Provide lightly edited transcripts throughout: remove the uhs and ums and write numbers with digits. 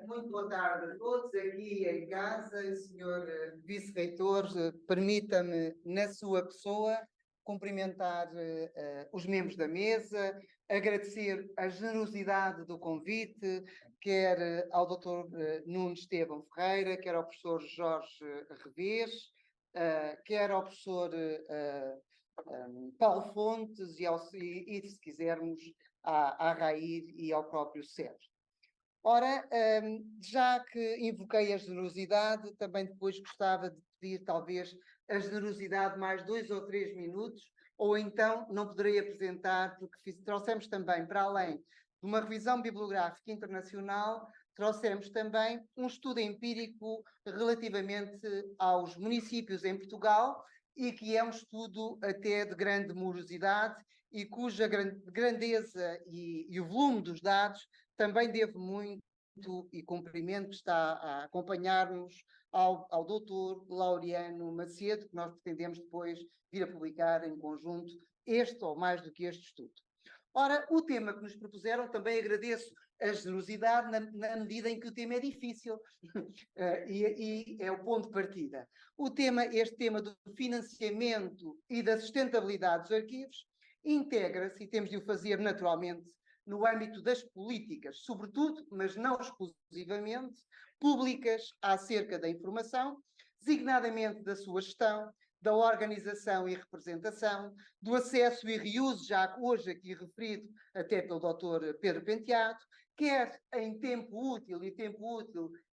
Muito boa tarde a todos aqui em casa. Senhor Vice-Reitor, permita-me, na sua pessoa, cumprimentar os membros da mesa, agradecer a generosidade do convite, quer ao Dr. Nuno Estevão Ferreira, quer ao professor Jorge Revés, quer ao professor Paulo Fontes e, se quisermos, à Rair e ao próprio Sérgio. Ora, já que invoquei a generosidade, também depois gostava de pedir, talvez, a generosidade mais 2 ou 3 minutos, ou então não poderei apresentar, porque trouxemos também, para além de uma revisão bibliográfica internacional, trouxemos também um estudo empírico relativamente aos municípios em Portugal, e que é um estudo até de grande morosidade e cuja grandeza e o volume dos dados também devo muito e cumprimento que está a acompanhar-nos ao doutor Laureano Macedo, que nós pretendemos depois vir a publicar em conjunto este ou mais do que este estudo. Ora, o tema que nos propuseram, também agradeço a generosidade na medida em que o tema é difícil e é o ponto de partida. Este tema do financiamento e da sustentabilidade dos arquivos integra-se, e temos de o fazer naturalmente, no âmbito das políticas, sobretudo, mas não exclusivamente, públicas acerca da informação, designadamente da sua gestão, da organização e representação, do acesso e reuso, já hoje aqui referido até pelo Dr. Pedro Penteado, quer em tempo útil,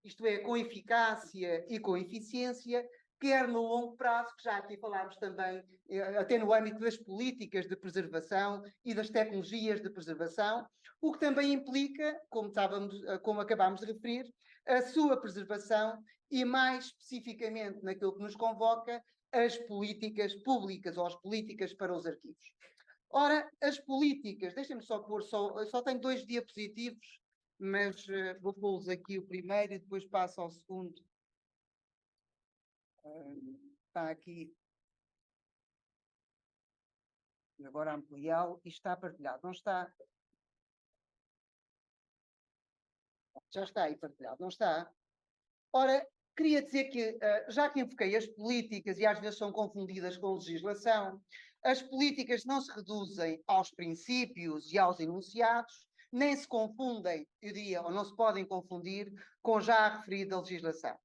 isto é, com eficácia e com eficiência, quer no longo prazo, que já aqui falámos também, até no âmbito das políticas de preservação e das tecnologias de preservação, o que também implica, como acabámos de referir, a sua preservação e, mais especificamente, naquilo que nos convoca, as políticas públicas ou as políticas para os arquivos. Ora, as políticas, deixem-me só pôr, só tenho 2 diapositivos, mas vou pô-los aqui o primeiro e depois passo ao segundo. Está aqui. Agora ampliá-lo e está partilhado. Não está? Já está aí partilhado, não está? Ora, queria dizer que, já que invoquei as políticas e às vezes são confundidas com legislação, as políticas não se reduzem aos princípios e aos enunciados, nem se confundem, eu diria, ou não se podem confundir com já a referida legislação.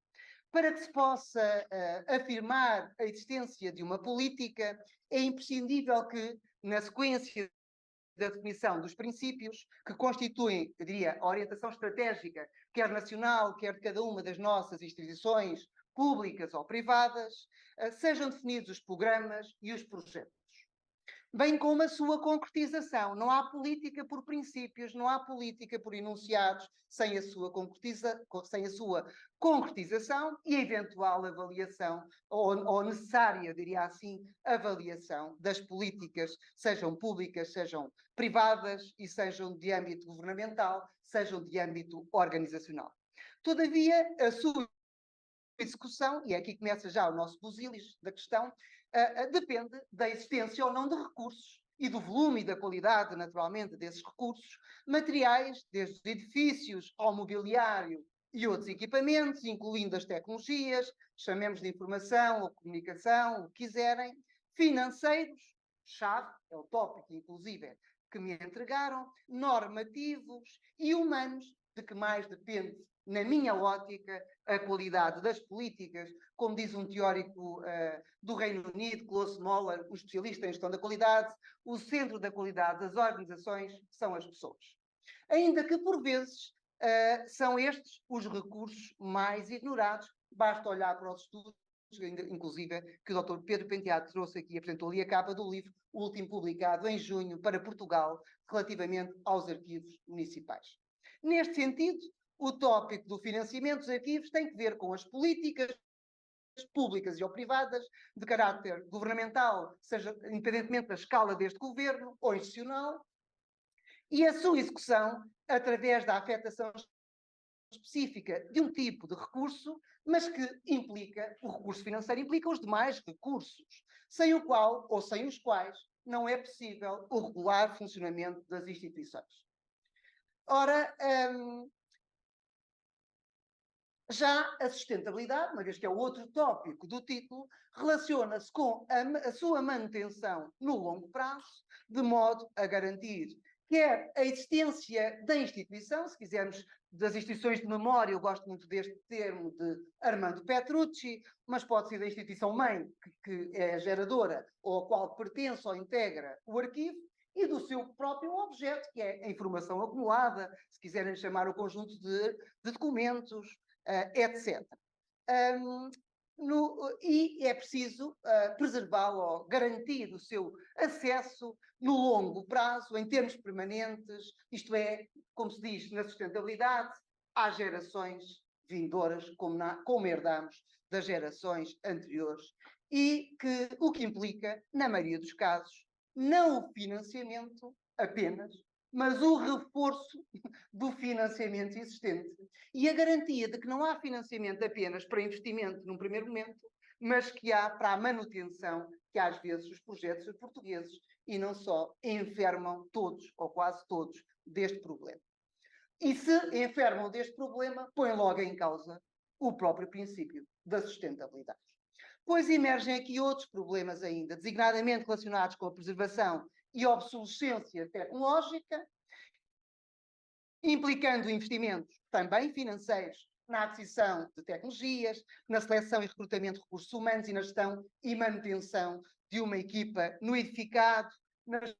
Para que se possa afirmar a existência de uma política, é imprescindível que, na sequência da definição dos princípios que constituem, eu diria, a orientação estratégica, quer nacional, quer de cada uma das nossas instituições públicas ou privadas, sejam definidos os programas e os projetos, bem como a sua concretização. Não há política por princípios, não há política por enunciados, sem a sua concretização e eventual avaliação, ou necessária, diria assim, avaliação das políticas, sejam públicas, sejam privadas e sejam de âmbito governamental, sejam de âmbito organizacional. Todavia, a sua execução, e é aqui que começa já o nosso busilis da questão, depende da existência ou não de recursos e do volume e da qualidade, naturalmente, desses recursos materiais, desde os edifícios ao mobiliário e outros equipamentos, incluindo as tecnologias, chamemos de informação ou comunicação, o que quiserem, financeiros, chave, é o tópico, inclusive, que me entregaram, normativos e humanos, de que mais depende, na minha ótica, a qualidade das políticas, como diz um teórico do Reino Unido, Klaus Moller, um especialista em gestão da qualidade, o centro da qualidade das organizações são as pessoas. Ainda que, por vezes, são estes os recursos mais ignorados, basta olhar para os estudos, inclusive, que o Dr. Pedro Penteado trouxe aqui, apresentou ali a capa do livro, o último publicado em junho para Portugal, relativamente aos arquivos municipais. Neste sentido, o tópico do financiamento dos arquivos tem que ver com as políticas públicas e ou privadas, de caráter governamental, seja independentemente da escala deste governo ou institucional, e a sua execução através da afetação específica de um tipo de recurso, mas que implica, o recurso financeiro implica os demais recursos, sem o qual ou sem os quais não é possível o regular funcionamento das instituições. Ora, Já a sustentabilidade, uma vez que é o outro tópico do título, relaciona-se com a sua manutenção no longo prazo, de modo a garantir quer a existência da instituição, se quisermos, das instituições de memória, eu gosto muito deste termo de Armando Petrucci, mas pode ser da instituição-mãe, que é a geradora, ou a qual pertence ou integra o arquivo, e do seu próprio objeto, que é a informação acumulada, se quiserem chamar o conjunto de documentos, etc. E é preciso preservá-lo, ou garantir o seu acesso no longo prazo, em termos permanentes, isto é, como se diz na sustentabilidade, às gerações vindouras, como herdamos das gerações anteriores, e o que implica, na maioria dos casos, não o financiamento apenas, mas o reforço do financiamento existente e a garantia de que não há financiamento apenas para investimento num primeiro momento, mas que há para a manutenção que às vezes os projetos portugueses, e não só, enfermam todos, ou quase todos, deste problema. E se enfermam deste problema, põem logo em causa o próprio princípio da sustentabilidade. Pois emergem aqui outros problemas ainda, designadamente relacionados com a preservação e obsolescência tecnológica, implicando investimentos também financeiros na aquisição de tecnologias, na seleção e recrutamento de recursos humanos e na gestão e manutenção de uma equipa no edificado, nas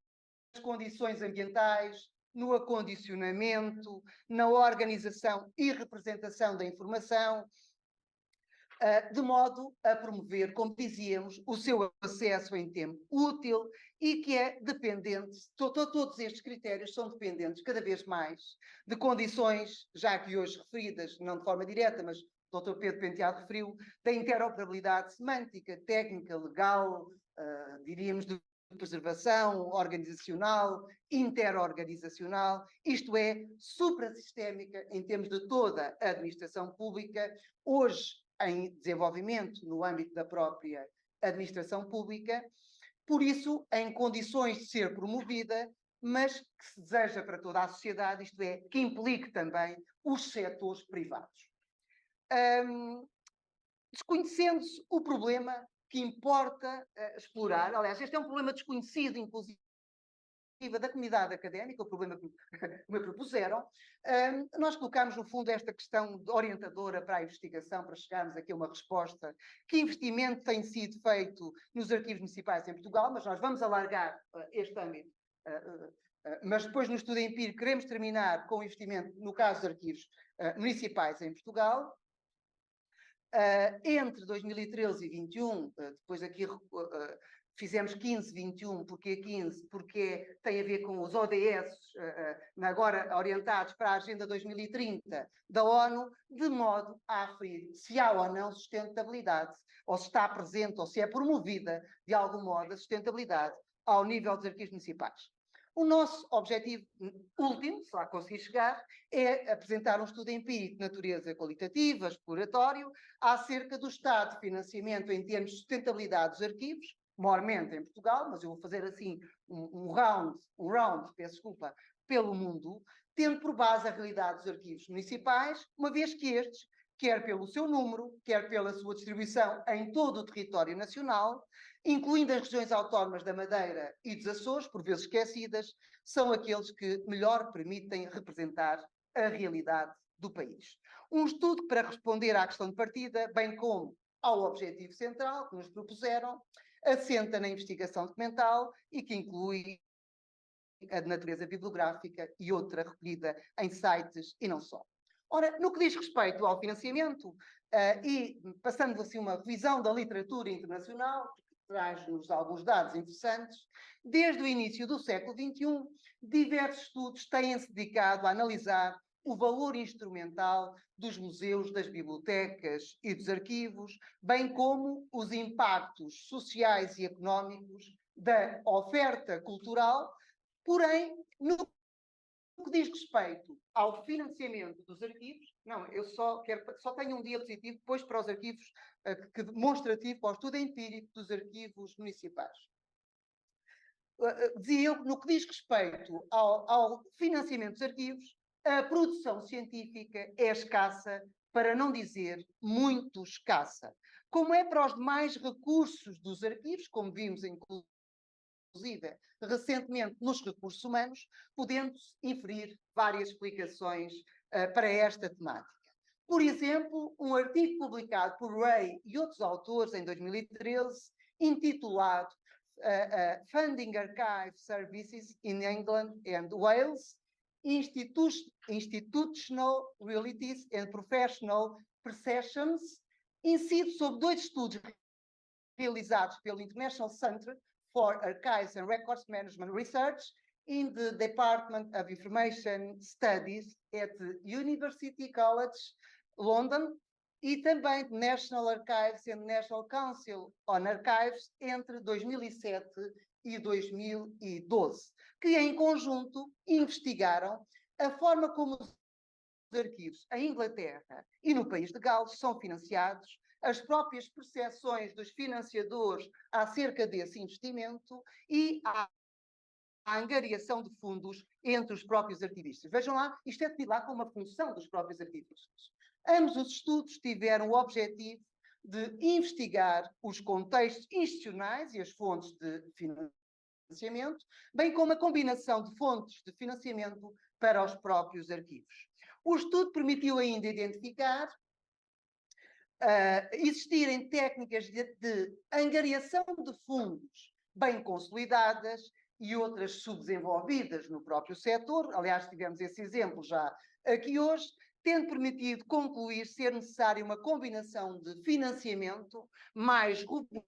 condições ambientais, no acondicionamento, na organização e representação da informação, de modo a promover, como dizíamos, o seu acesso em tempo útil e que é dependente, todos estes critérios são dependentes cada vez mais de condições, já que hoje referidas, não de forma direta, mas o Dr. Pedro Penteado referiu, da interoperabilidade semântica, técnica, legal, diríamos de preservação organizacional, interorganizacional, isto é, suprassistémica em termos de toda a administração pública, hoje em desenvolvimento no âmbito da própria administração pública, por isso em condições de ser promovida, mas que se deseja para toda a sociedade, isto é, que implique também os setores privados. Desconhecendo-se o problema que importa explorar, aliás, este é um problema desconhecido, inclusive, da comunidade académica, o problema que me propuseram, nós colocámos, no fundo, esta questão orientadora para a investigação, para chegarmos aqui a uma resposta. Que investimento tem sido feito nos arquivos municipais em Portugal? Mas nós vamos alargar este âmbito. Mas depois, no estudo empírico, queremos terminar com o investimento, no caso dos arquivos municipais em Portugal. Entre 2013 e 2021, depois aqui fizemos 15, 21, porque 15? Porque tem a ver com os ODS, agora orientados para a Agenda 2030 da ONU, de modo a aferir se há ou não sustentabilidade, ou se está presente, ou se é promovida, de algum modo, a sustentabilidade ao nível dos arquivos municipais. O nosso objetivo último, se lá conseguir chegar, é apresentar um estudo empírico de natureza qualitativa, exploratório, acerca do estado de financiamento em termos de sustentabilidade dos arquivos, maiormente em Portugal, mas eu vou fazer assim um round, peço desculpa, pelo mundo, tendo por base a realidade dos arquivos municipais, uma vez que estes, quer pelo seu número, quer pela sua distribuição em todo o território nacional, incluindo as regiões autónomas da Madeira e dos Açores, por vezes esquecidas, são aqueles que melhor permitem representar a realidade do país. Um estudo para responder à questão de partida, bem como ao objetivo central que nos propuseram, assenta na investigação documental e que inclui a de natureza bibliográfica e outra recolhida em sites e não só. Ora, no que diz respeito ao financiamento, e passando assim uma revisão da literatura internacional, que traz-nos alguns dados interessantes, desde o início do século XXI, diversos estudos têm-se dedicado a analisar o valor instrumental dos museus, das bibliotecas e dos arquivos, bem como os impactos sociais e económicos da oferta cultural, porém, no que diz respeito ao financiamento dos arquivos, não, eu só tenho um diapositivo depois para os arquivos demonstrativo para o estudo empírico dos arquivos municipais. Dizia eu que no que diz respeito ao financiamento dos arquivos, a produção científica é escassa para não dizer muito escassa, como é para os demais recursos dos arquivos, como vimos inclusive recentemente nos recursos humanos, podendo-se inferir várias explicações para esta temática. Por exemplo, um artigo publicado por Ray e outros autores em 2013, intitulado Funding Archive Services in England and Wales, Institutional Realities and Professional Perceptions, incide sobre 2 estudos realizados pelo International Centre for Archives and Records Management Research in the Department of Information Studies at University College London e também National Archives and National Council on Archives entre 2007 e 2012, que em conjunto investigaram a forma como os arquivos em Inglaterra e no país de Gales são financiados, as próprias percepções dos financiadores acerca desse investimento e a angariação de fundos entre os próprios arquivistas. Vejam lá, isto é definido lá como uma função dos próprios arquivistas. Ambos os estudos tiveram o objetivo de investigar os contextos institucionais e as fontes de financiamento, bem como a combinação de fontes de financiamento para os próprios arquivos. O estudo permitiu ainda identificar existirem técnicas de angariação de fundos bem consolidadas e outras subdesenvolvidas no próprio setor. Aliás, tivemos esse exemplo já aqui hoje, tendo permitido concluir ser necessária uma combinação de financiamento mais robusta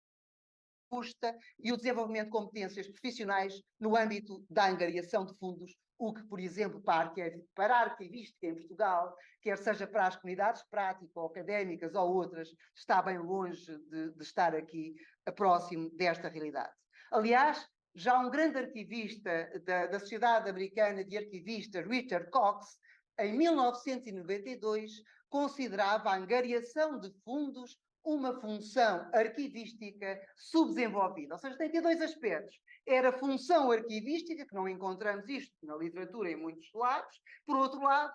e o desenvolvimento de competências profissionais no âmbito da angariação de fundos, o que, por exemplo, para a arquivística em Portugal, quer seja para as comunidades práticas ou académicas ou outras, está bem longe de estar aqui próximo desta realidade. Aliás, já um grande arquivista da Sociedade Americana de Arquivistas, Richard Cox, em 1992, considerava a angariação de fundos uma função arquivística subdesenvolvida. Ou seja, tem aqui 2 aspectos. Era a função arquivística, que não encontramos isto na literatura em muitos lados, por outro lado,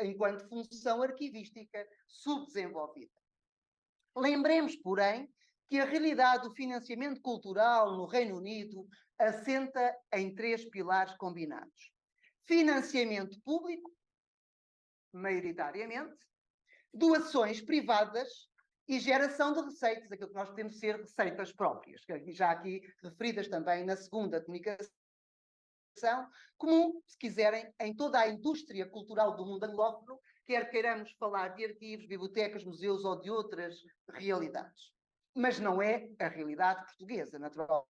enquanto função arquivística subdesenvolvida. Lembremos, porém, que a realidade do financiamento cultural no Reino Unido assenta em 3 pilares combinados. Financiamento público, maioritariamente, doações privadas e geração de receitas, aquilo que nós podemos ser receitas próprias, já aqui referidas também na segunda comunicação, como, se quiserem, em toda a indústria cultural do mundo anglófono, quer queiramos falar de arquivos, bibliotecas, museus ou de outras realidades. Mas não é a realidade portuguesa, naturalmente.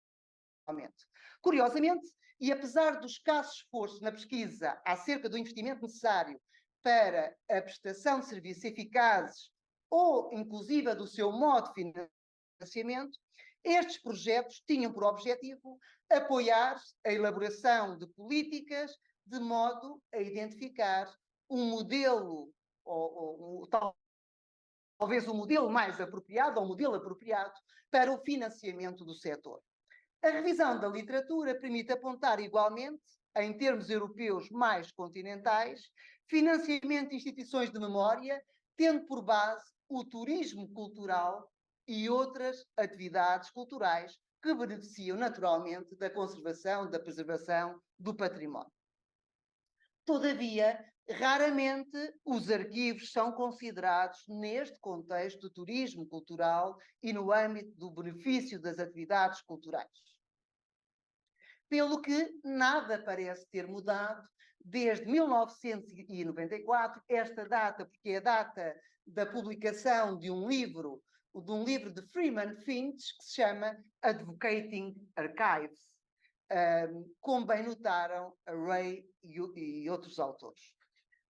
Curiosamente, e apesar do escasso esforço na pesquisa acerca do investimento necessário para a prestação de serviços eficazes ou, inclusive, do seu modo de financiamento, estes projetos tinham por objetivo apoiar a elaboração de políticas de modo a identificar um modelo, talvez um modelo mais apropriado, ou um modelo apropriado para o financiamento do setor. A revisão da literatura permite apontar igualmente, em termos europeus mais continentais, financiamento de instituições de memória, tendo por base o turismo cultural e outras atividades culturais que beneficiam naturalmente da conservação, da preservação do património. Todavia, raramente os arquivos são considerados neste contexto do turismo cultural e no âmbito do benefício das atividades culturais. Pelo que nada parece ter mudado desde 1994, esta data, porque é a data da publicação de um livro de Freeman Finch, que se chama Advocating Archives, como bem notaram a Ray e outros autores.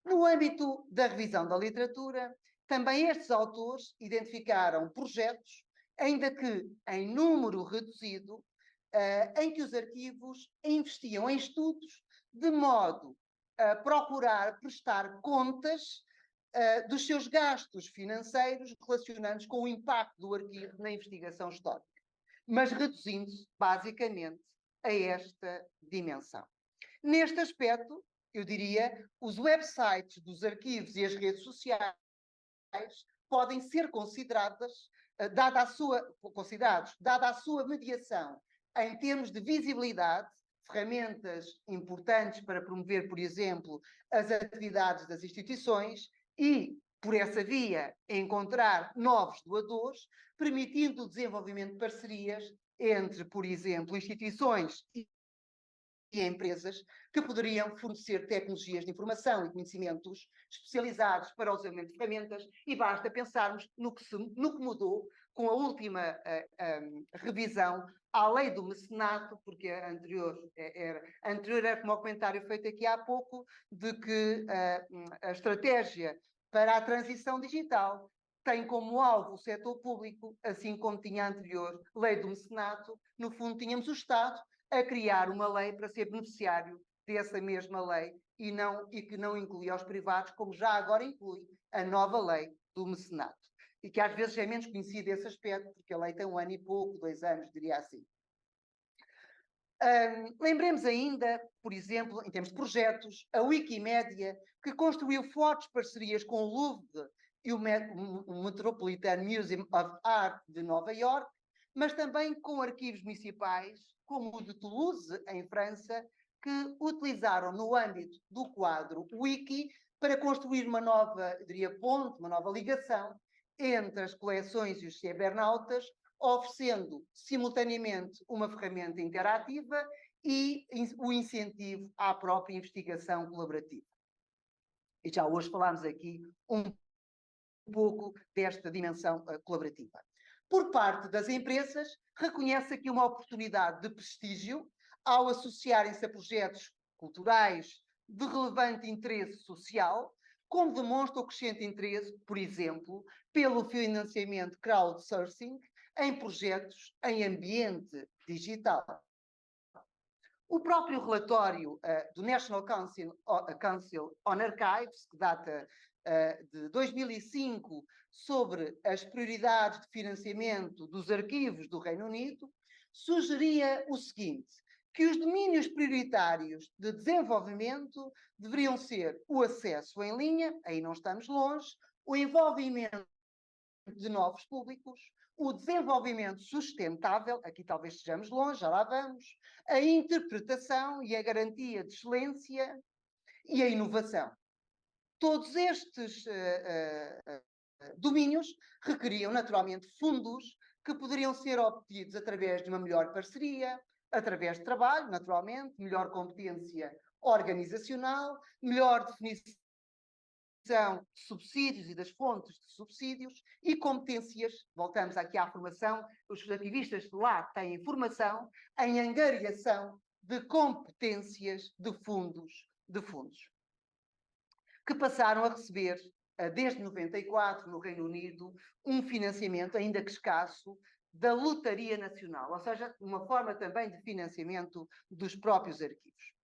No âmbito da revisão da literatura, também estes autores identificaram projetos, ainda que em número reduzido, em que os arquivos investiam em estudos de modo a procurar prestar contas dos seus gastos financeiros relacionados com o impacto do arquivo na investigação histórica, mas reduzindo-se basicamente a esta dimensão. Neste aspecto, eu diria, os websites dos arquivos e as redes sociais podem ser considerados, dada a sua mediação em termos de visibilidade, ferramentas importantes para promover, por exemplo, as atividades das instituições e, por essa via, encontrar novos doadores, permitindo o desenvolvimento de parcerias entre, por exemplo, instituições e empresas que poderiam fornecer tecnologias de informação e conhecimentos especializados para o desenvolvimento de ferramentas, e basta pensarmos no que mudou com a última revisão à lei do mecenato, porque a anterior era como o comentário feito aqui há pouco, de que a estratégia para a transição digital tem como alvo o setor público, assim como tinha a anterior lei do mecenato. No fundo, tínhamos o Estado a criar uma lei para ser beneficiário dessa mesma lei e que não incluía os privados, como já agora inclui a nova lei do mecenato. E que às vezes é menos conhecido esse aspecto, porque a lei tem 1 ano e pouco, 2 anos, diria assim. Lembremos ainda, por exemplo, em termos de projetos, a Wikimédia, que construiu fortes parcerias com o Louvre e o Metropolitan Museum of Art de Nova York, mas também com arquivos municipais, como o de Toulouse, em França, que utilizaram no âmbito do quadro Wiki para construir uma nova, eu diria, ponte, uma nova ligação entre as coleções e os cibernautas, oferecendo simultaneamente uma ferramenta interativa e o incentivo à própria investigação colaborativa. E já hoje falámos aqui um pouco desta dimensão colaborativa. Por parte das empresas, reconhece aqui uma oportunidade de prestígio ao associarem-se a projetos culturais de relevante interesse social, como demonstra o crescente interesse, por exemplo, pelo financiamento crowdsourcing em projetos em ambiente digital. O próprio relatório do National Council on Archives, que data de 2005, sobre as prioridades de financiamento dos arquivos do Reino Unido, sugeria o seguinte, que os domínios prioritários de desenvolvimento deveriam ser o acesso em linha, aí não estamos longe, o envolvimento de novos públicos, o desenvolvimento sustentável, aqui talvez estejamos longe, já lá vamos, a interpretação e a garantia de excelência e a inovação. Todos estes domínios requeriam, naturalmente, fundos que poderiam ser obtidos através de uma melhor parceria, através de trabalho, naturalmente, melhor competência organizacional, melhor definição de subsídios e das fontes de subsídios e competências, voltamos aqui à formação, os ativistas de lá têm formação em angariação de competências de fundos, que passaram a receber, desde 94, no Reino Unido, um financiamento, ainda que escasso, da Lotaria Nacional, ou seja, uma forma também de financiamento dos próprios arquivos.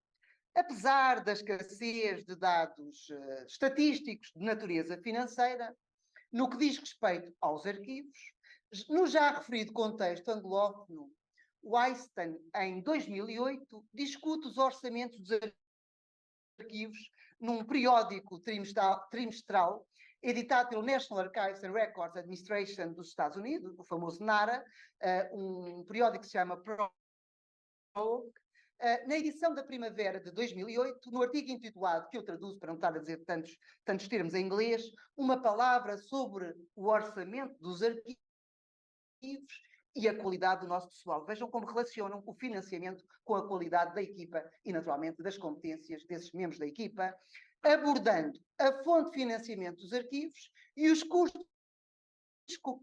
Apesar da escassez de dados estatísticos de natureza financeira, no que diz respeito aos arquivos, no já referido contexto anglófono, o Einstein, em 2008, discute os orçamentos dos arquivos num periódico trimestral editado pelo National Archives and Records Administration dos Estados Unidos, o famoso NARA, um periódico que se chama Prologue. Na edição da primavera de 2008, no artigo intitulado, que eu traduzo para não estar a dizer tantos termos em inglês, uma palavra sobre o orçamento dos arquivos e a qualidade do nosso pessoal. Vejam como relacionam o financiamento com a qualidade da equipa e, naturalmente, das competências desses membros da equipa, abordando a fonte de financiamento dos arquivos e os custos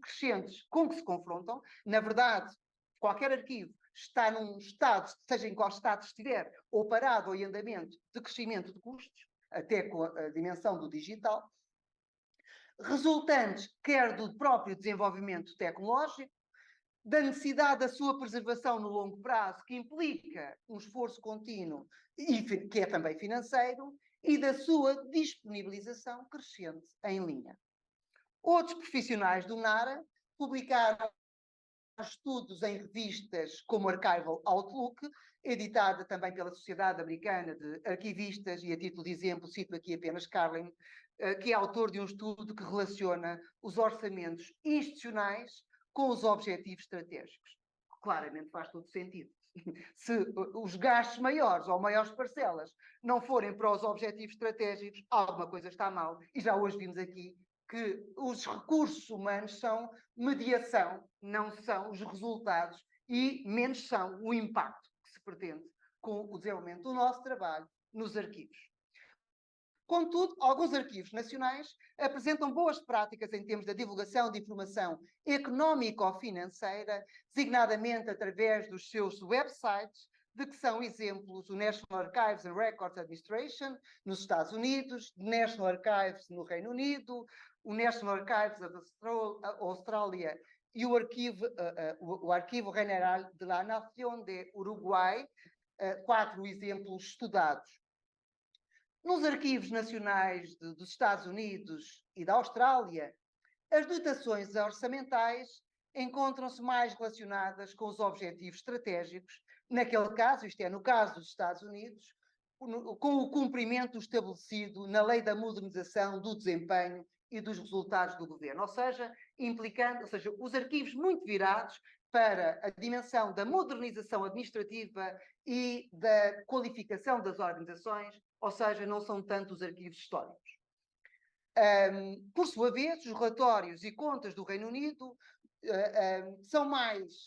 crescentes com que se confrontam. Na verdade, qualquer arquivo está num estado, seja em qual estado estiver, ou parado ou em andamento de crescimento de custos, até com a dimensão do digital, resultantes quer do próprio desenvolvimento tecnológico, da necessidade da sua preservação no longo prazo, que implica um esforço contínuo e que é também financeiro, e da sua disponibilização crescente em linha. Outros profissionais do NARA publicaram estudos em revistas como Archival Outlook, editada também pela Sociedade Americana de Arquivistas, e a título de exemplo cito aqui apenas Carlin que é autor de um estudo que relaciona os orçamentos institucionais com os objetivos estratégicos. Claramente faz todo sentido. Se os gastos maiores ou maiores parcelas não forem para os objetivos estratégicos, alguma coisa está mal. E já hoje vimos aqui que os recursos humanos são mediação, não são os resultados e menos são o impacto que se pretende com o desenvolvimento do nosso trabalho nos arquivos. Contudo, alguns arquivos nacionais apresentam boas práticas em termos da divulgação de informação económico-financeira, designadamente através dos seus websites, de que são exemplos o National Archives and Records Administration, nos Estados Unidos, o National Archives no Reino Unido, o National Archives of Austrália e o Arquivo General de la Nación de Uruguai, 4 exemplos estudados. Nos arquivos nacionais dos Estados Unidos e da Austrália, as dotações orçamentais encontram-se mais relacionadas com os objetivos estratégicos, naquele caso, isto é, no caso dos Estados Unidos, com o cumprimento estabelecido na Lei da Modernização do Desempenho e dos Resultados do Governo, ou seja, os arquivos muito virados para a dimensão da modernização administrativa e da qualificação das organizações, ou seja, não são tanto os arquivos históricos. Por sua vez, os relatórios e contas do Reino Unido são mais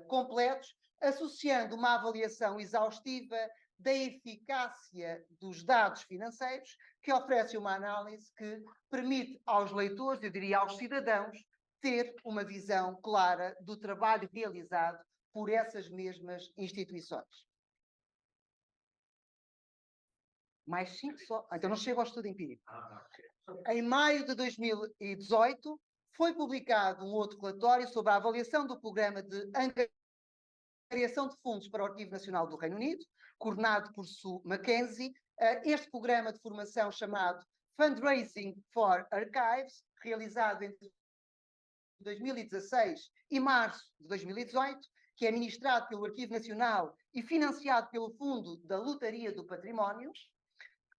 completos, associando uma avaliação exaustiva da eficácia dos dados financeiros, que oferece uma análise que permite aos leitores, eu diria aos cidadãos, ter uma visão clara do trabalho realizado por essas mesmas instituições. Mais 5 só. Então não chego ao estudo empírico. Em maio de 2018, foi publicado um outro relatório sobre a avaliação do programa de angariação de fundos para o Arquivo Nacional do Reino Unido, coordenado por Sue Mackenzie. Este programa de formação chamado Fundraising for Archives, realizado entre 2016 e março de 2018, que é ministrado pelo Arquivo Nacional e financiado pelo Fundo da Lotaria do Património,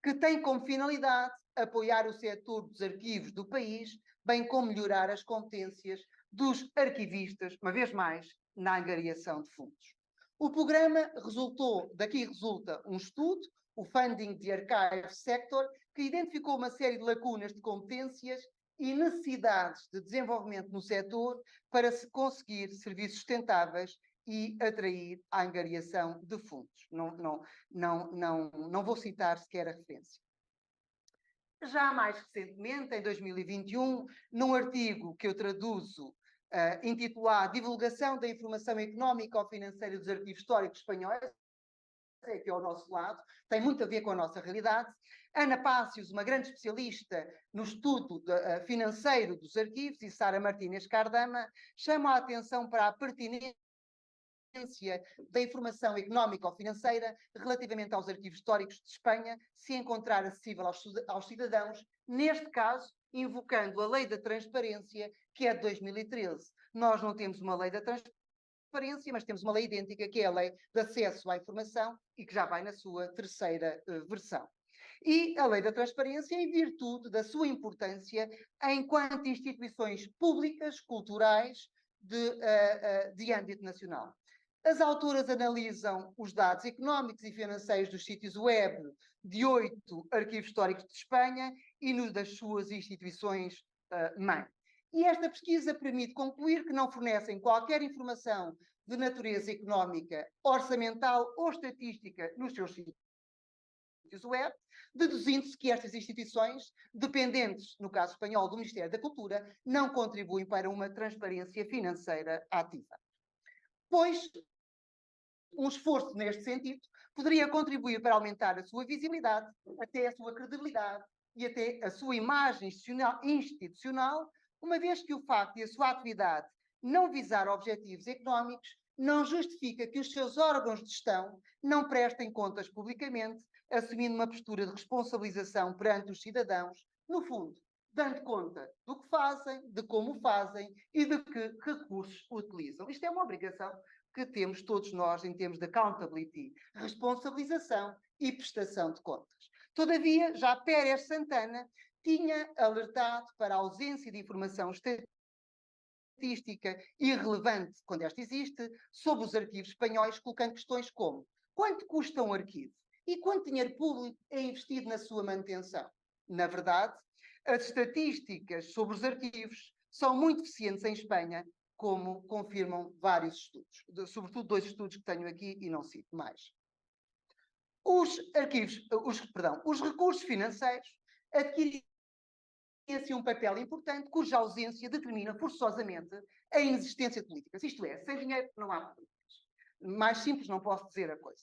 que tem como finalidade apoiar o setor dos arquivos do país, bem como melhorar as competências dos arquivistas, uma vez mais, na angariação de fundos. O programa daqui resulta um estudo, o Funding the Archive Sector, que identificou uma série de lacunas de competências e necessidades de desenvolvimento no setor para se conseguir serviços sustentáveis e atrair a angariação de fundos. Não vou citar sequer a referência. Já mais recentemente, em 2021, num artigo que eu traduzo, intitulado Divulgação da Informação Económica ou Financeira dos Arquivos Históricos Espanhóis, que é ao nosso lado, tem muito a ver com a nossa realidade. Ana Pácios, uma grande especialista no estudo financeiro dos arquivos, e Sara Martínez Cardama, chamam a atenção para a pertinência da informação económica ou financeira relativamente aos arquivos históricos de Espanha se encontrar acessível aos cidadãos, neste caso, invocando a Lei da Transparência, que é de 2013. Nós não temos uma Lei da Transparência, mas temos uma lei idêntica, que é a Lei de Acesso à Informação, e que já vai na sua terceira versão. E a Lei da Transparência, em virtude da sua importância enquanto instituições públicas, culturais, de âmbito nacional. As autoras analisam os dados económicos e financeiros dos sítios web de 8 arquivos históricos de Espanha e das suas instituições mãe. E esta pesquisa permite concluir que não fornecem qualquer informação de natureza económica, orçamental ou estatística nos seus sítios web, deduzindo-se que estas instituições, dependentes, no caso espanhol, do Ministério da Cultura, não contribuem para uma transparência financeira ativa. Pois, um esforço neste sentido poderia contribuir para aumentar a sua visibilidade, até a sua credibilidade e até a sua imagem institucional, uma vez que o facto de a sua atividade não visar objetivos económicos não justifica que os seus órgãos de gestão não prestem contas publicamente, assumindo uma postura de responsabilização perante os cidadãos, no fundo, dando conta do que fazem, de como fazem e de que recursos utilizam. Isto é uma obrigação que temos todos nós em termos de accountability, responsabilização e prestação de contas. Todavia, já Pérez Santana tinha alertado para a ausência de informação estatística irrelevante, quando esta existe, sobre os arquivos espanhóis, colocando questões como: quanto custa um arquivo? E quanto dinheiro público é investido na sua manutenção? Na verdade, as estatísticas sobre os arquivos são muito deficientes em Espanha, como confirmam vários estudos, sobretudo 2 estudos que tenho aqui e não cito mais. Os recursos financeiros adquirem assim um papel importante, cuja ausência determina forçosamente a inexistência de políticas. Isto é, sem dinheiro não há políticas. Mais simples não posso dizer a coisa.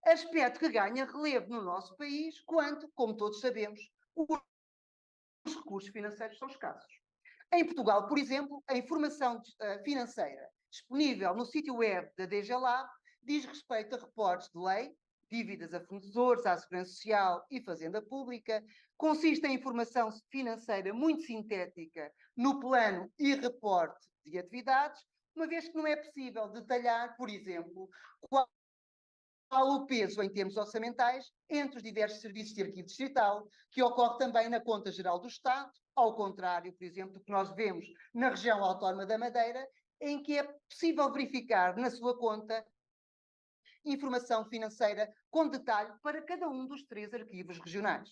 Aspecto que ganha relevo no nosso país quando, como todos sabemos, os recursos financeiros são escassos. Em Portugal, por exemplo, a informação financeira disponível no sítio web da DG Lab diz respeito a reportes de lei, dívidas a fornecedores, à Segurança Social e Fazenda Pública, consiste em informação financeira muito sintética no plano e reporte de atividades, uma vez que não é possível detalhar, por exemplo, qual o peso em termos orçamentais entre os diversos serviços de arquivo distrital, que ocorre também na Conta Geral do Estado, ao contrário, por exemplo, do que nós vemos na região autónoma da Madeira, em que é possível verificar na sua conta informação financeira com detalhe para cada um dos 3 arquivos regionais.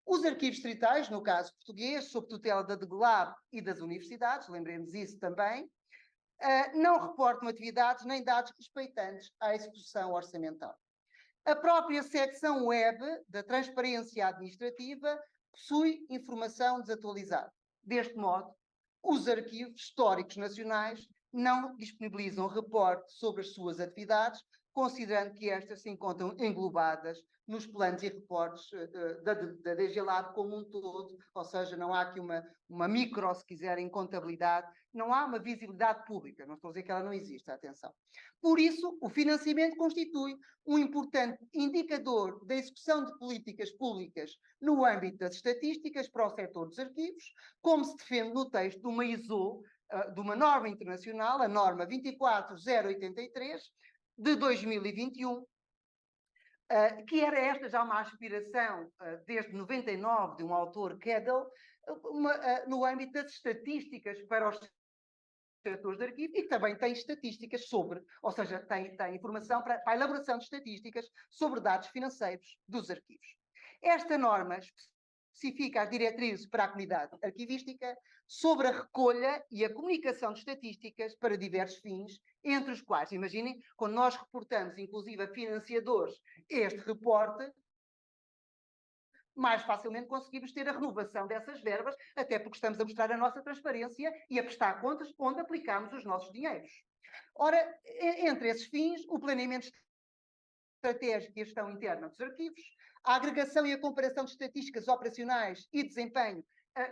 Os arquivos distritais, no caso português, sob tutela da DGLAB e das universidades, lembremos isso também, não reportam atividades nem dados respeitantes à execução orçamental. A própria secção web da Transparência Administrativa possui informação desatualizada. Deste modo, os arquivos históricos nacionais não disponibilizam reporte sobre as suas atividades, considerando que estas se encontram englobadas nos planos e reportes da DG Lab como um todo, ou seja, não há aqui uma micro, se quiserem, contabilidade, não há uma visibilidade pública, não estou a dizer que ela não existe, atenção. Por isso, o financiamento constitui um importante indicador da execução de políticas públicas no âmbito das estatísticas para o setor dos arquivos, como se defende no texto de uma ISO, de uma norma internacional, a norma 24083, de 2021, que era esta já uma aspiração desde 99 de um autor, Cadell, no âmbito das estatísticas para os setores de arquivo, e que também tem estatísticas sobre, ou seja, tem informação para a elaboração de estatísticas sobre dados financeiros dos arquivos. Esta norma especifica as diretrizes para a comunidade arquivística sobre a recolha e a comunicação de estatísticas para diversos fins, entre os quais, imaginem, quando nós reportamos, inclusive a financiadores, este reporte, mais facilmente conseguimos ter a renovação dessas verbas, até porque estamos a mostrar a nossa transparência e a prestar contas onde aplicamos os nossos dinheiros. Ora, entre esses fins, o planeamento estratégico e a gestão interna dos arquivos, a agregação e a comparação de estatísticas operacionais e desempenho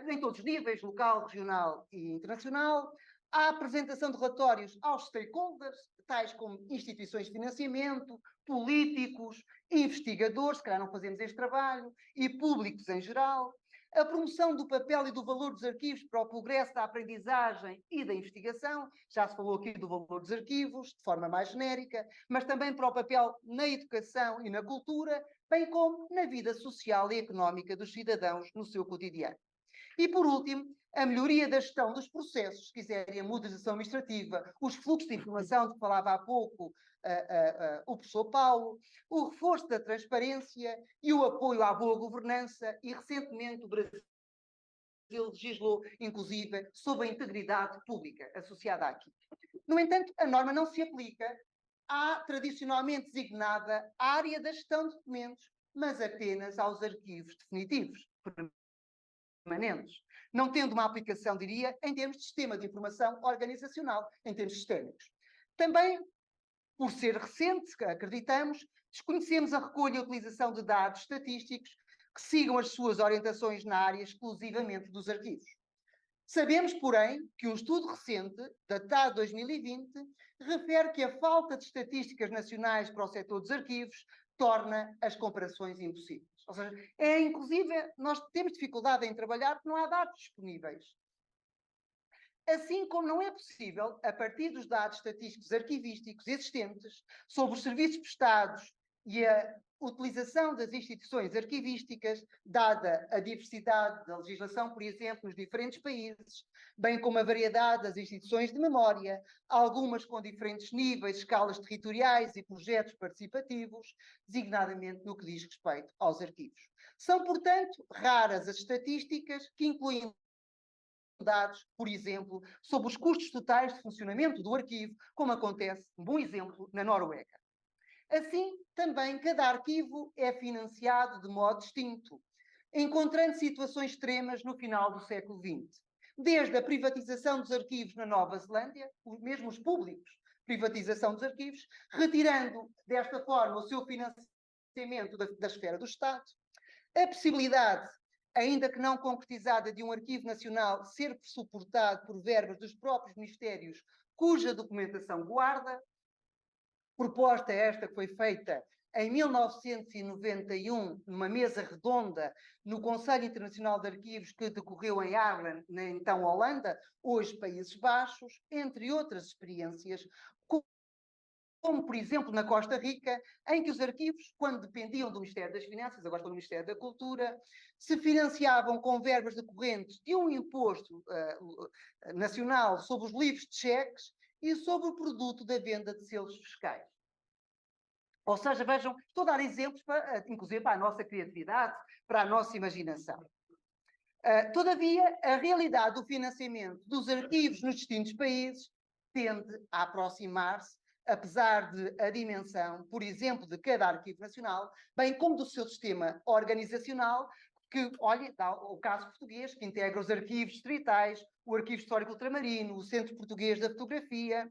em todos os níveis, local, regional e internacional, a apresentação de relatórios aos stakeholders, tais como instituições de financiamento, políticos, investigadores, se calhar não fazemos este trabalho, e públicos em geral, a promoção do papel e do valor dos arquivos para o progresso da aprendizagem e da investigação, já se falou aqui do valor dos arquivos, de forma mais genérica, mas também para o papel na educação e na cultura, bem como na vida social e económica dos cidadãos no seu cotidiano. E, por último, a melhoria da gestão dos processos, se quiserem, a modernização administrativa, os fluxos de informação de que falava há pouco o professor Paulo, o reforço da transparência e o apoio à boa governança, e recentemente o Brasil legislou, inclusive, sobre a integridade pública associada aqui. No entanto, a norma não se aplica à tradicionalmente designada área da gestão de documentos, mas apenas aos arquivos definitivos, permanentes, não tendo uma aplicação, diria, em termos de sistema de informação organizacional, em termos sistémicos. Também, por ser recente, acreditamos, desconhecemos a recolha e a utilização de dados estatísticos que sigam as suas orientações na área exclusivamente dos arquivos. Sabemos, porém, que um estudo recente, datado de 2020, refere que a falta de estatísticas nacionais para o setor dos arquivos torna as comparações impossíveis. Ou seja, inclusive, nós temos dificuldade em trabalhar porque não há dados disponíveis. Assim como não é possível, a partir dos dados estatísticos arquivísticos existentes sobre os serviços prestados e a utilização das instituições arquivísticas, dada a diversidade da legislação, por exemplo, nos diferentes países, bem como a variedade das instituições de memória, algumas com diferentes níveis, escalas territoriais e projetos participativos, designadamente no que diz respeito aos arquivos. São, portanto, raras as estatísticas que incluem dados, por exemplo, sobre os custos totais de funcionamento do arquivo, como acontece, um bom exemplo, na Noruega. Assim, também cada arquivo é financiado de modo distinto, encontrando situações extremas no final do século XX. Desde a privatização dos arquivos na Nova Zelândia, mesmo os públicos, privatização dos arquivos, retirando desta forma o seu financiamento da esfera do Estado, a possibilidade, ainda que não concretizada, de um arquivo nacional ser suportado por verbas dos próprios ministérios cuja documentação guarda, proposta esta que foi feita em 1991, numa mesa redonda no Conselho Internacional de Arquivos que decorreu em Haarlem, na então Holanda, hoje Países Baixos, entre outras experiências, como, por exemplo, na Costa Rica, em que os arquivos, quando dependiam do Ministério das Finanças, agora do Ministério da Cultura, se financiavam com verbas decorrentes de um imposto nacional sobre os livros de cheques e sobre o produto da venda de selos fiscais. Ou seja, vejam, estou a dar exemplos, inclusive para a nossa criatividade, para a nossa imaginação. Todavia, a realidade do financiamento dos arquivos nos distintos países tende a aproximar-se, apesar de a dimensão, por exemplo, de cada arquivo nacional, bem como do seu sistema organizacional, que, olha, dá o caso português, que integra os arquivos distritais, o Arquivo Histórico Ultramarino, o Centro Português da Fotografia,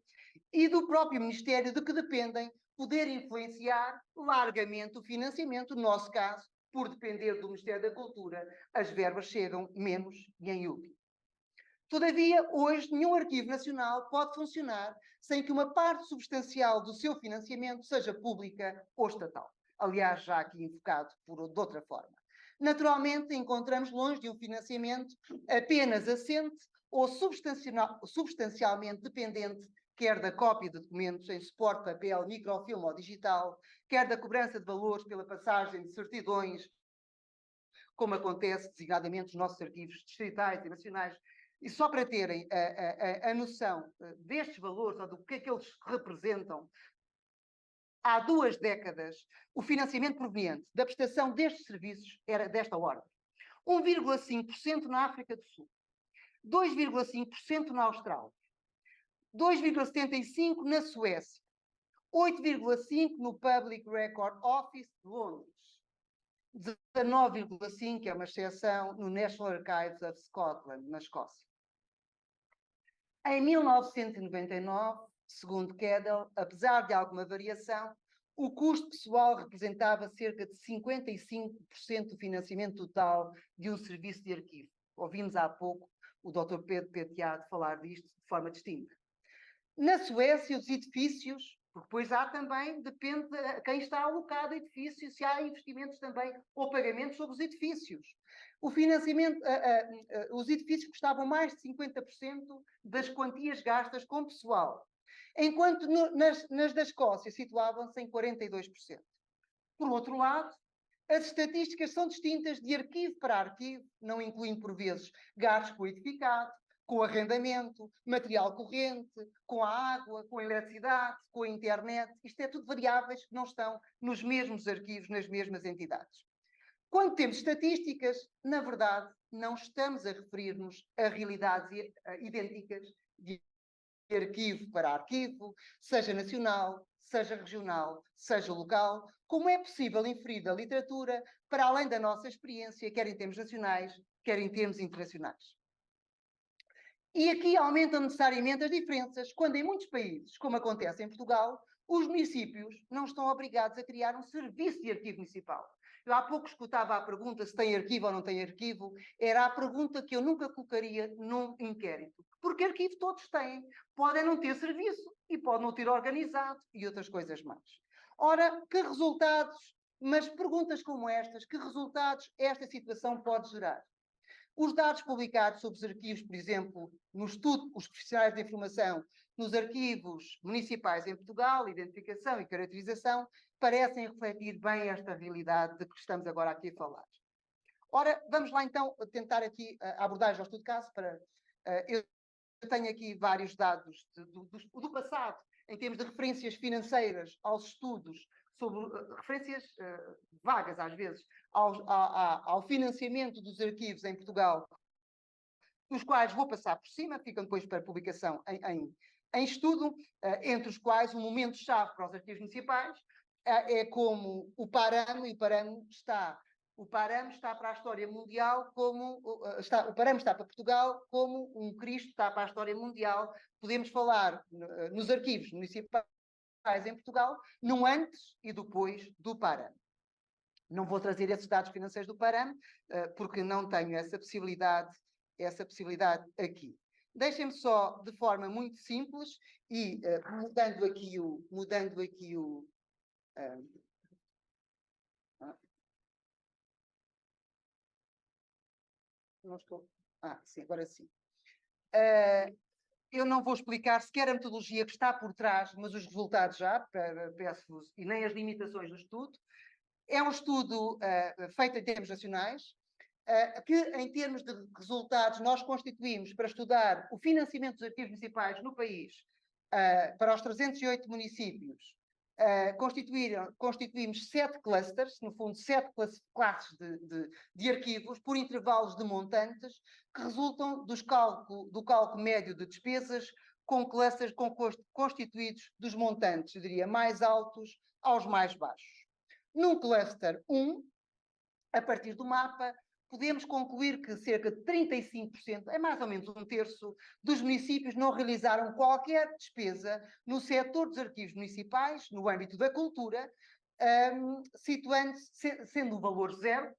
e do próprio Ministério de que dependem, poder influenciar largamente o financiamento, no nosso caso, por depender do Ministério da Cultura, as verbas chegam menos e em último. Todavia, hoje, nenhum arquivo nacional pode funcionar sem que uma parte substancial do seu financiamento seja pública ou estatal. Aliás, já aqui enfocado de outra forma. Naturalmente, encontramos longe de um financiamento apenas assente ou substancialmente dependente, quer da cópia de documentos em suporte, papel, microfilme ou digital, quer da cobrança de valores pela passagem de certidões, como acontece designadamente nos nossos arquivos distritais e nacionais. E só para terem a noção destes valores ou do que é que eles representam, há 2 décadas, o financiamento proveniente da prestação destes serviços era desta ordem: 1,5% na África do Sul, 2,5% na Austrália, 2,75% na Suécia, 8,5% no Public Record Office de Londres, 19,5%, que é uma exceção, no National Archives of Scotland, na Escócia. Em 1999, segundo Cadell, apesar de alguma variação, o custo pessoal representava cerca de 55% do financiamento total de um serviço de arquivo. Ouvimos há pouco o Dr. Pedro Penteado falar disto de forma distinta. Na Suécia, os edifícios, porque depois há também, depende de quem está alocado a edifício, se há investimentos também ou pagamentos sobre os edifícios. O financiamento, os edifícios custavam mais de 50% das quantias gastas com pessoal, enquanto nas da Escócia situavam-se em 42%. Por outro lado, as estatísticas são distintas de arquivo para arquivo, não incluindo, por vezes, gastos com o edificado, com o arrendamento, material corrente, com a água, com a eletricidade, com a internet. Isto é tudo variáveis que não estão nos mesmos arquivos, nas mesmas entidades. Quando temos estatísticas, na verdade, não estamos a referir-nos a realidades idênticas de arquivo para arquivo, seja nacional, seja regional, seja local, como é possível inferir da literatura para além da nossa experiência, quer em termos nacionais, quer em termos internacionais. E aqui aumentam necessariamente as diferenças, quando em muitos países, como acontece em Portugal, os municípios não estão obrigados a criar um serviço de arquivo municipal. Eu há pouco escutava a pergunta se tem arquivo ou não tem arquivo. Era a pergunta que eu nunca colocaria num inquérito. Porque arquivo todos têm. Podem não ter serviço e podem não ter organizado e outras coisas mais. Ora, que resultados, mas perguntas como estas, que resultados esta situação pode gerar? Os dados publicados sobre os arquivos, por exemplo, no estudo, os profissionais de informação, nos arquivos municipais em Portugal, identificação e caracterização, parecem refletir bem esta realidade de que estamos agora aqui a falar. Ora, vamos lá então tentar aqui a abordagem ao estudo de caso para... eu tenho aqui vários dados do passado, em termos de referências financeiras aos estudos, sobre referências vagas às vezes, ao financiamento dos arquivos em Portugal, dos quais vou passar por cima, ficam depois para publicação em estudo, entre os quais o momento-chave para os arquivos municipais é como o Paramo, e o Paramo está para a história mundial como... o Paramo está para Portugal como um Cristo está para a história mundial. Podemos falar nos arquivos municipais em Portugal, no antes e depois do Paramo. Não vou trazer esses dados financeiros do Paramo, porque não tenho essa possibilidade aqui. Deixem-me só, de forma muito simples, e mudando aqui o... não estou... sim, agora sim. Eu não vou explicar sequer a metodologia que está por trás, mas os resultados já, peço-vos, e nem as limitações do estudo. É um estudo feito em termos nacionais, que, em termos de resultados, nós constituímos para estudar o financiamento dos arquivos municipais no país, para os 308 municípios. Constituímos 7 clusters, no fundo 7 classes de arquivos, por intervalos de montantes, que resultam do cálculo médio de despesas, com clusters constituídos dos montantes, eu diria, mais altos aos mais baixos. Num cluster 1, a partir do mapa, podemos concluir que cerca de 35%, é mais ou menos um terço, dos municípios não realizaram qualquer despesa no setor dos arquivos municipais, no âmbito da cultura, situando-se, sendo o valor zero,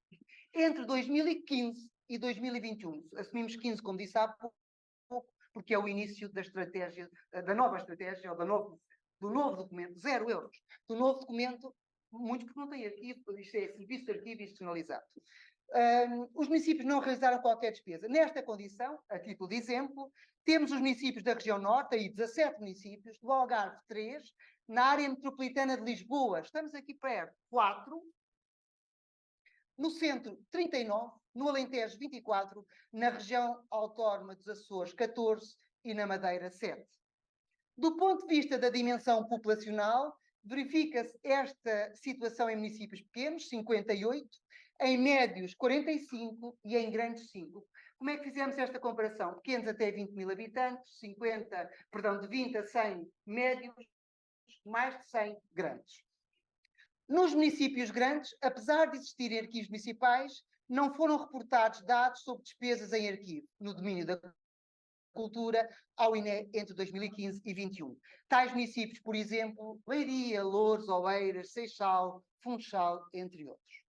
entre 2015 e 2021. Assumimos 15, como disse há pouco, porque é o início da estratégia, da nova estratégia, ou do novo documento, 0 euros, do novo documento, muitos porque não têm arquivo, isto é serviço de arquivo institucionalizado. Os municípios não realizaram qualquer despesa. Nesta condição, a título de exemplo, temos os municípios da região norte, aí 17 municípios, do Algarve 3, na área metropolitana de Lisboa, estamos aqui perto, 4, no centro 39, no Alentejo 24, na região autónoma dos Açores 14 e na Madeira 7. Do ponto de vista da dimensão populacional, verifica-se esta situação em municípios pequenos, 58, em médios 45 e em grandes 5. Como é que fizemos esta comparação? Pequenos até 20 mil habitantes, de 20 a 100 médios, mais de 100 grandes. Nos municípios grandes, apesar de existirem arquivos municipais, não foram reportados dados sobre despesas em arquivo, no domínio da cultura, ao INE entre 2015 e 2021. Tais municípios, por exemplo, Leiria, Loures, Oeiras, Seixal, Funchal, entre outros.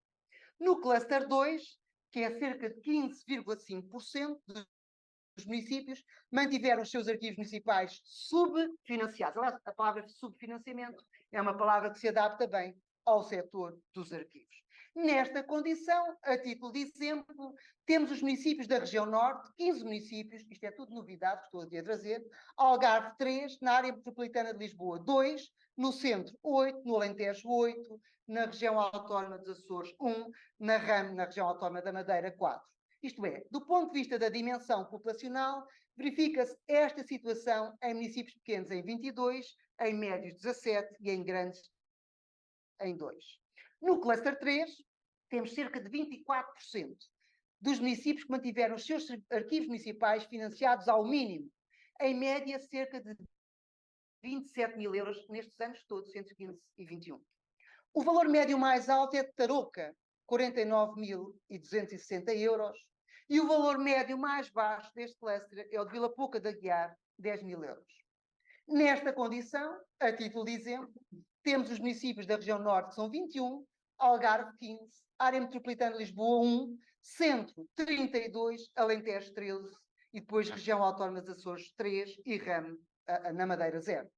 No cluster 2, que é cerca de 15,5% dos municípios, mantiveram os seus arquivos municipais subfinanciados. Aliás, a palavra subfinanciamento é uma palavra que se adapta bem ao setor dos arquivos. Nesta condição, a título de exemplo, temos os municípios da região norte, 15 municípios, isto é tudo novidade que estou aqui a trazer, Algarve 3, na área metropolitana de Lisboa 2, no centro 8, no Alentejo 8, na região autónoma dos Açores 1, na RAM, na região autónoma da Madeira 4. Isto é, do ponto de vista da dimensão populacional, verifica-se esta situação em municípios pequenos em 22, em médios 17 e em grandes em 2. No cluster 3, temos cerca de 24% dos municípios que mantiveram os seus arquivos municipais financiados ao mínimo. Em média, cerca de 27 mil euros nestes anos todos, 115 e 21. O valor médio mais alto é de Tarouca, 49.260 euros. E o valor médio mais baixo deste cluster é o de Vila Pouca de Aguiar, 10 mil euros. Nesta condição, a título de exemplo, temos os municípios da região norte, que são 21, Algarve 15, área metropolitana de Lisboa 1, Centro 32, Alentejo 13 e depois região autónoma dos Açores 3 e RAM na Madeira 0.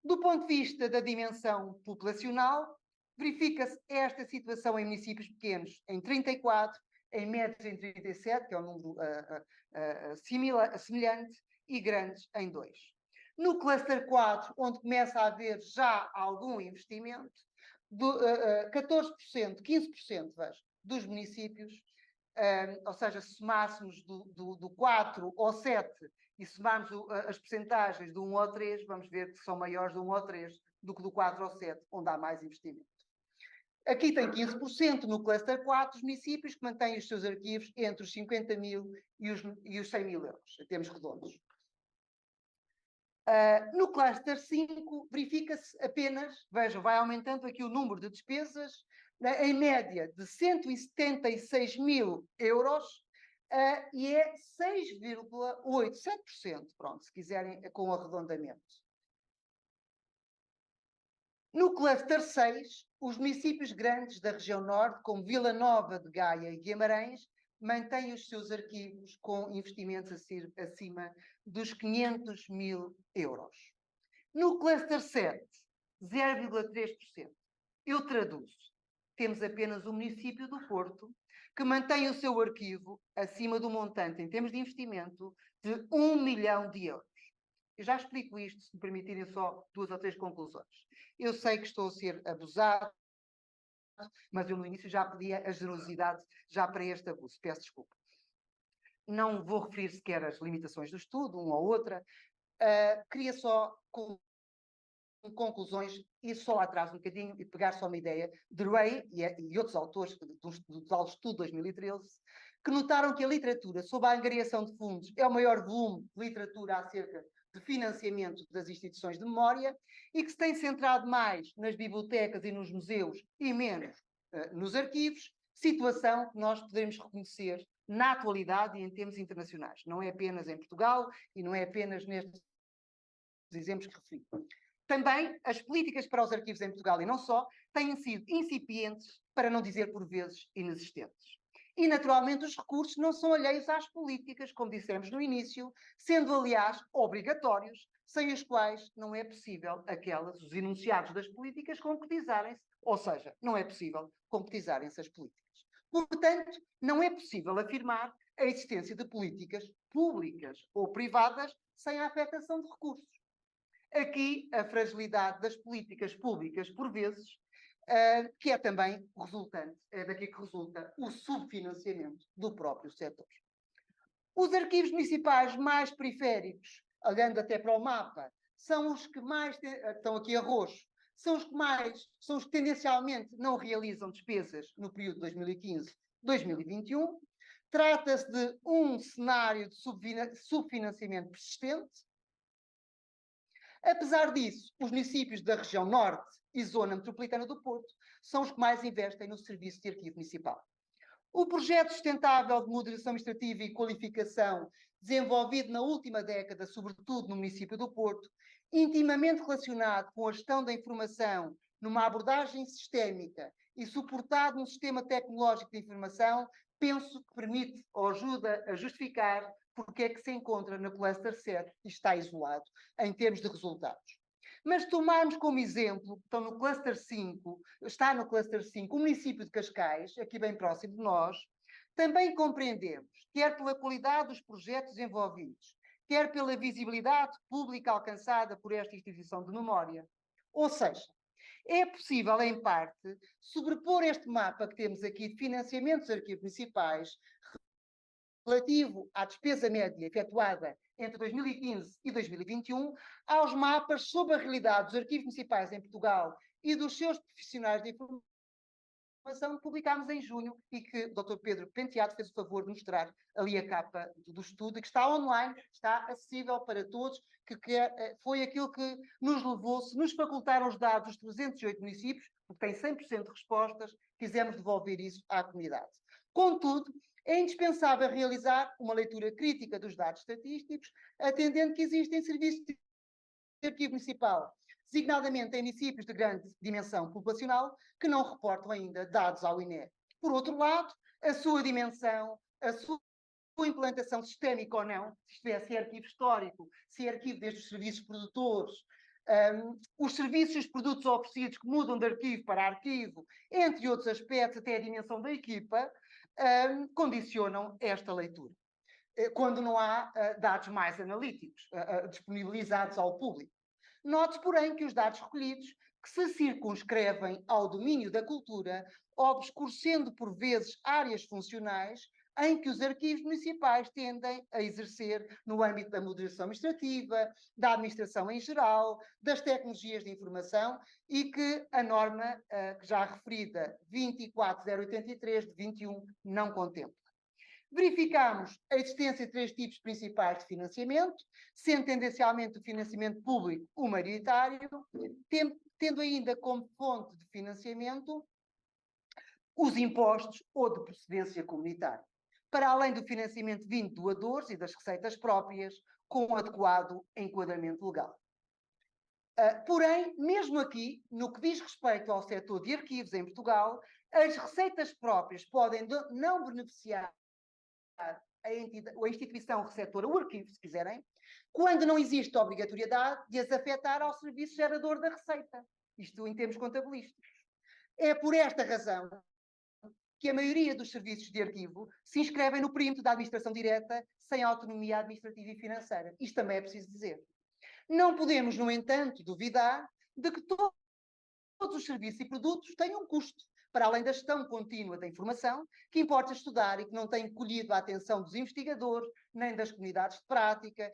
Do ponto de vista da dimensão populacional, verifica-se esta situação em municípios pequenos em 34, em médios em 37, que é um número semelhante, e grandes em 2. No cluster 4, onde começa a haver já algum investimento, 14%, 15%, veja, dos municípios, ou seja, se somássemos do 4 ao 7 e somarmos as percentagens do 1 ao 3, vamos ver que são maiores do 1 ao 3 do que do 4 ao 7, onde há mais investimento. Aqui tem 15% no cluster 4 os municípios que mantêm os seus arquivos entre os 50 mil e os 100 mil euros, em termos redondos. No cluster 5, verifica-se apenas, vejam, vai aumentando aqui o número de despesas, em média de 176 mil euros, e é 6,8%, 7%, pronto, se quiserem, com arredondamento. No cluster 6, os municípios grandes da região norte, como Vila Nova de Gaia e Guimarães, mantêm os seus arquivos com investimentos acima dos 500 mil euros. No cluster 7, 0,3%. Eu traduzo. Temos apenas o município do Porto, que mantém o seu arquivo acima do montante, em termos de investimento, de 1 milhão de euros. Eu já explico isto, se me permitirem só 2 ou 3 conclusões. Eu sei que estou a ser abusado, mas eu no início já pedi a generosidade já para este abuso. Peço desculpa. Não vou referir sequer as limitações do estudo, uma ou outra. Queria só, com conclusões, ir só atrás um bocadinho e pegar só uma ideia de Ray e outros autores do tal estudo 2013, que notaram que a literatura sob a angariação de fundos é o maior volume de literatura acerca de financiamento das instituições de memória e que se tem centrado mais nas bibliotecas e nos museus e menos nos arquivos, situação que nós podemos reconhecer na atualidade e em termos internacionais. Não é apenas em Portugal e não é apenas nestes exemplos que referi. Também as políticas para os arquivos em Portugal e não só têm sido incipientes, para não dizer por vezes inexistentes. E, naturalmente, os recursos não são alheios às políticas, como dissemos no início, sendo, aliás, obrigatórios, sem os quais não é possível os enunciados das políticas concretizarem-se, ou seja, não é possível concretizarem-se as políticas. Portanto, não é possível afirmar a existência de políticas públicas ou privadas sem a afetação de recursos. Aqui, a fragilidade das políticas públicas, por vezes, que é também resultante, é daqui que resulta o subfinanciamento do próprio setor. Os arquivos municipais mais periféricos, olhando até para o mapa, são os que mais, estão aqui a roxo, são os que tendencialmente não realizam despesas no período de 2015-2021. Trata-se de um cenário de subfinanciamento persistente. Apesar disso, os municípios da região norte e zona metropolitana do Porto são os que mais investem no serviço de arquivo municipal. O projeto sustentável de modernização administrativa e qualificação, desenvolvido na última década, sobretudo no município do Porto, intimamente relacionado com a gestão da informação numa abordagem sistémica e suportado num sistema tecnológico de informação, penso que permite ou ajuda a justificar porque é que se encontra no cluster 7 e está isolado em termos de resultados. Mas tomarmos como exemplo, está no cluster 5, o município de Cascais, aqui bem próximo de nós, também compreendemos, quer pela qualidade dos projetos desenvolvidos, quer pela visibilidade pública alcançada por esta instituição de memória. Ou seja, é possível, em parte, sobrepor este mapa que temos aqui de financiamentos de arquivos municipais relativo à despesa média efetuada entre 2015 e 2021, aos mapas sobre a realidade dos arquivos municipais em Portugal e dos seus profissionais de informação que publicámos em junho e que o Dr. Pedro Penteado fez o favor de mostrar ali a capa do estudo, que está online, está acessível para todos, que foi aquilo que nos levou, se nos facultaram os dados dos 308 municípios, porque tem 100% de respostas, quisemos devolver isso à comunidade. Contudo, é indispensável realizar uma leitura crítica dos dados estatísticos, atendendo que existem serviços de arquivo municipal, designadamente em municípios de grande dimensão populacional, que não reportam ainda dados ao INE. Por outro lado, a sua dimensão, a sua implantação sistémica ou não, isto é, se é arquivo histórico, se é arquivo desde os serviços produtores, os serviços e os produtos oferecidos que mudam de arquivo para arquivo, entre outros aspectos, até a dimensão da equipa, condicionam esta leitura, quando não há dados mais analíticos disponibilizados ao público. Note, porém, que os dados recolhidos, que se circunscrevem ao domínio da cultura, obscurecendo por vezes áreas funcionais em que os arquivos municipais tendem a exercer no âmbito da moderação administrativa, da administração em geral, das tecnologias de informação, e que a norma, que já referida, 24083 de 21, não contempla. Verificamos a existência de 3 tipos principais de financiamento, sendo tendencialmente o financiamento público o maioritário, tendo ainda como fonte de financiamento os impostos ou de procedência comunitária, para além do financiamento vindo de doadores e das receitas próprias, com um adequado enquadramento legal. Porém, mesmo aqui, no que diz respeito ao setor de arquivos em Portugal, as receitas próprias podem não beneficiar a instituição receptora, o arquivo, se quiserem, quando não existe obrigatoriedade de as afetar ao serviço gerador da receita. Isto em termos contabilísticos. É por esta razão que a maioria dos serviços de arquivo se inscrevem no perímetro da administração direta, sem autonomia administrativa e financeira. Isto também é preciso dizer. Não podemos, no entanto, duvidar de que todos os serviços e produtos têm um custo, para além da gestão contínua da informação, que importa estudar e que não tem colhido a atenção dos investigadores, nem das comunidades de prática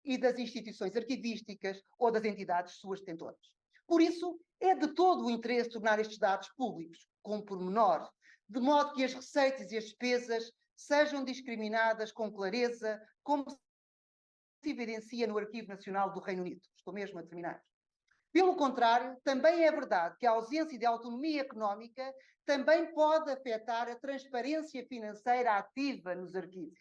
e das instituições arquivísticas ou das entidades suas detentoras. Por isso, é de todo o interesse tornar estes dados públicos, com pormenor, de modo que as receitas e as despesas sejam discriminadas com clareza, como se evidencia no Arquivo Nacional do Reino Unido. Estou mesmo a terminar. Pelo contrário, também é verdade que a ausência de autonomia económica também pode afetar a transparência financeira ativa nos arquivos.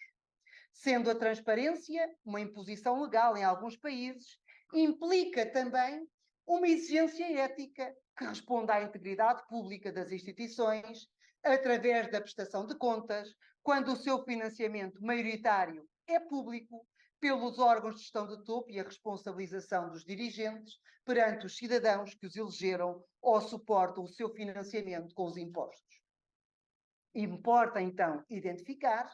Sendo a transparência uma imposição legal em alguns países, implica também uma exigência ética que responda à integridade pública das instituições, através da prestação de contas, quando o seu financiamento maioritário é público, pelos órgãos de gestão de topo e a responsabilização dos dirigentes perante os cidadãos que os elegeram ou suportam o seu financiamento com os impostos. Importa, então, identificar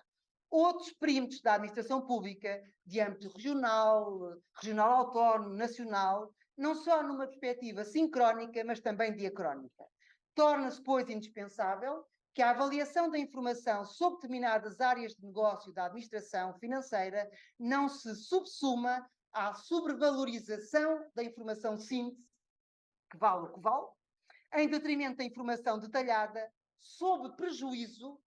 outros perímetros da administração pública, de âmbito regional, regional autónomo, nacional, não só numa perspectiva sincrónica, mas também diacrónica. Torna-se, pois, indispensável que a avaliação da informação sobre determinadas áreas de negócio da administração financeira não se subsuma à sobrevalorização da informação síntese, que vale o que vale, em detrimento da informação detalhada, sob prejuízo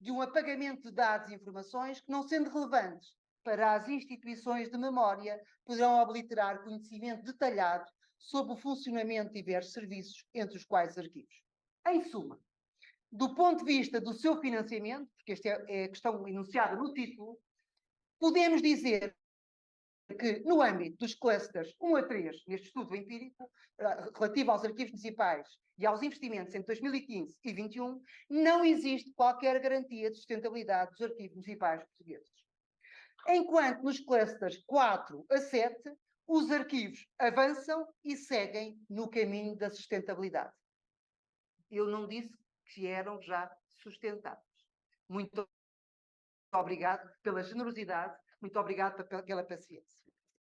de um apagamento de dados e informações que, não sendo relevantes para as instituições de memória, poderão obliterar conhecimento detalhado sobre o funcionamento de diversos serviços, entre os quais os arquivos. Em suma, do ponto de vista do seu financiamento, porque esta é a questão enunciada no título, podemos dizer que, no âmbito dos clusters 1 a 3, neste estudo empírico, relativo aos arquivos municipais e aos investimentos entre 2015 e 2021, não existe qualquer garantia de sustentabilidade dos arquivos municipais portugueses. Enquanto nos clusters 4 a 7, os arquivos avançam e seguem no caminho da sustentabilidade. Eu não disse que eram já sustentáveis. Muito obrigado pela generosidade, muito obrigado pela paciência.